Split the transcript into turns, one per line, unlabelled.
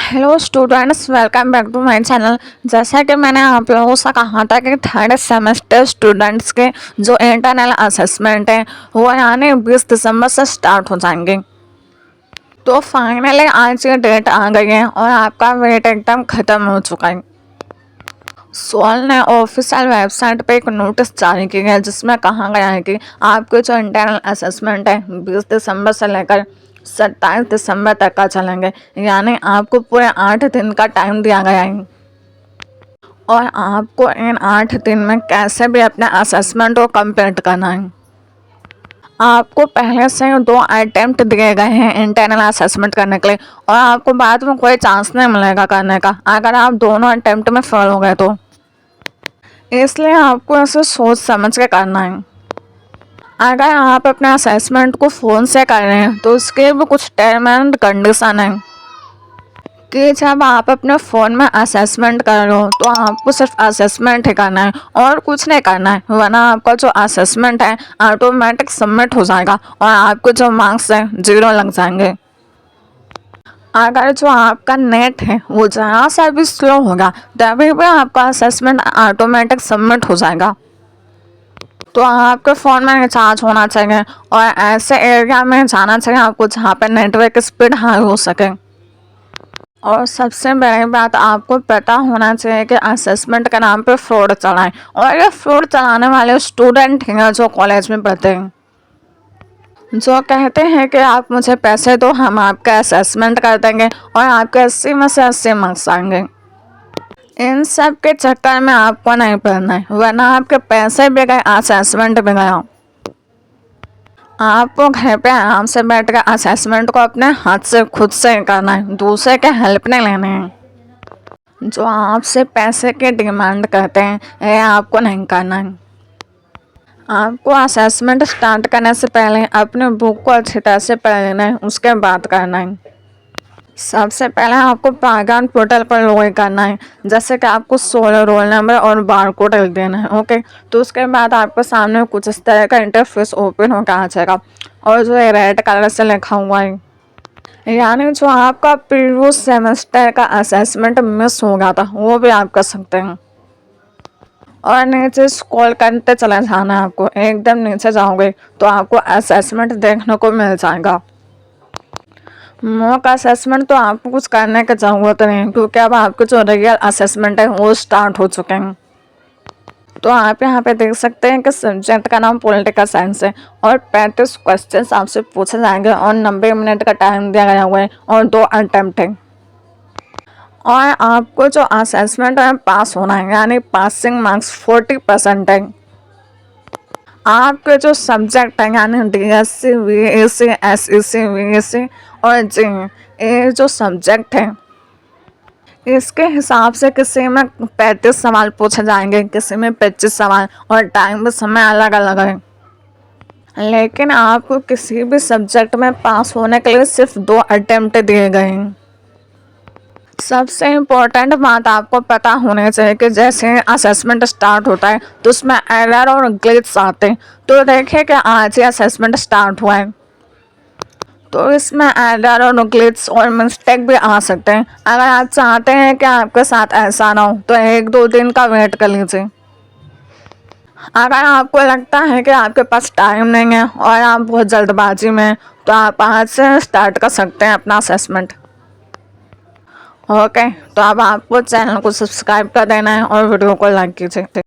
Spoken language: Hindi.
Hello students, welcome back to my channel. जैसा कि मैंने आप लोगों से कहा था कि थर्ड सेमेस्टर स्टूडेंट्स के जो इंटरनल असेसमेंट है वो यानी 20 दिसंबर से स्टार्ट हो जाएंगे। तो फाइनली आज की डेट आ गई है और आपका वेट एकदम ख़त्म हो चुका है। सोल ने ऑफिशियल वेबसाइट पे एक नोटिस जारी किया है जिसमें कहा गया है कि आपके जो इंटरनल असेसमेंट है 20 दिसंबर से लेकर 27 दिसंबर तक का चलेंगे, यानी आपको पूरे 8 दिन का टाइम दिया गया है और आपको इन 8 दिन में कैसे भी अपने असेसमेंट को कंप्लीट करना है। आपको पहले से 2 अटेम्प्ट दिए गए हैं इंटरनल असेसमेंट करने के लिए और आपको बाद में कोई चांस नहीं मिलेगा करने का अगर आप दोनों अटेम्प्ट में फेल हो गए तो। इसलिए आपको ऐसे सोच समझ के करना है। अगर आप अपने असेसमेंट को फ़ोन से कर रहे हैं तो उसके भी कुछ टर्म एंड कंडीशन है कि जब आप अपने फ़ोन में असेसमेंट कर रहे हो तो आपको सिर्फ असेसमेंट ही करना है और कुछ नहीं करना है, वरना आपका जो असेसमेंट है ऑटोमेटिक सबमिट हो जाएगा और आपको जो मार्क्स है 0 लग जाएंगे। अगर जो आपका नेट है वो ज़रा सा भी स्लो होगा तभी भी आपका असेसमेंट ऑटोमेटिक सबमिट हो जाएगा। तो आपके फ़ोन में रिचार्ज होना चाहिए और ऐसे एरिया में जाना चाहिए आपको जहाँ पे नेटवर्क स्पीड हाई हो सके। और सबसे बड़ी बात आपको पता होना चाहिए कि असेसमेंट के नाम पे फ्रॉड चलाएं और ये फ्रॉड चलाने वाले स्टूडेंट हैं जो कॉलेज में पढ़ते हैं, जो कहते हैं कि आप मुझे पैसे दो, हम आपका असेसमेंट कर देंगे और आपके 80 में से 80 मार्क्स आएंगे। इन सब के चक्कर में आपको नहीं पढ़ना है, वरना आपके पैसे भी गए, असेसमेंट भी गया। आपको घर पे आराम से बैठ कर असेसमेंट को अपने हाथ से खुद से करना है, दूसरे के हेल्प नहीं लेने हैं। जो आपसे पैसे की डिमांड करते हैं ये आपको नहीं करना है। आपको असेसमेंट स्टार्ट करने से पहले अपने बुक को अच्छी तरह से पढ़ लेना है, उसके बाद करना है। सबसे पहले आपको पागान पोर्टल पर लॉगिन करना है, जैसे कि आपको 16 रोल नंबर और बार कोड लिख देना है। ओके, तो उसके बाद आपके सामने कुछ इस तरह का इंटरफेस ओपन होकर आ जाएगा और जो है रेड कलर से लिखा हुआ है, यानी जो आपका प्रीवियस सेमेस्टर का असेसमेंट मिस हो गया था वो भी आप कर सकते हैं। और नीचे स्क्रॉल करते चले जाना है, आपको एकदम नीचे जाओगे तो आपको असेसमेंट देखने को मिल जाएगा। मॉक असेसमेंट तो आपको कुछ करने की ज़रूरत नहीं क्योंकि अब आपके जो रियल असेसमेंट है वो स्टार्ट हो चुके हैं। तो आप यहाँ पे देख सकते हैं कि सब्जेक्ट का नाम पॉलिटिकल साइंस है और 35 क्वेश्चंस आपसे पूछे जाएंगे और 90 मिनट का टाइम दिया गया हुआ है और 2 अटेम्प्ट है। और आपको जो असेसमेंट है पास होना है, यानी पासिंग मार्क्स 40% है। आपके जो सब्जेक्ट है यानी DSC, VAC, SEC, VAC और जी, ये जो सब्जेक्ट है इसके हिसाब से किसी में 35 सवाल पूछे जाएंगे, किसी में 25 सवाल और टाइम भी समय अलग अलग है। लेकिन आपको किसी भी सब्जेक्ट में पास होने के लिए सिर्फ 2 अटेम्प्ट दिए गए हैं। सबसे इम्पोर्टेंट बात आपको पता होनी चाहिए कि जैसे असेसमेंट स्टार्ट होता है तो उसमें एरर और ग्लिच आते हैं। तो देखिए कि आज ही असेसमेंट स्टार्ट हुआ है तो इसमें एरर और ग्लिच और मिस्टेक भी आ सकते हैं। अगर आप चाहते हैं कि आपके साथ ऐसा ना हो तो 1-2 दिन का वेट कर लीजिए। अगर आपको लगता है कि आपके पास टाइम नहीं है और आप बहुत जल्दबाजी में हैं तो आप आज से स्टार्ट कर सकते हैं अपना असेसमेंट। ओके, तो अब आपको चैनल को सब्सक्राइब कर देना है और वीडियो को लाइक कीजिए।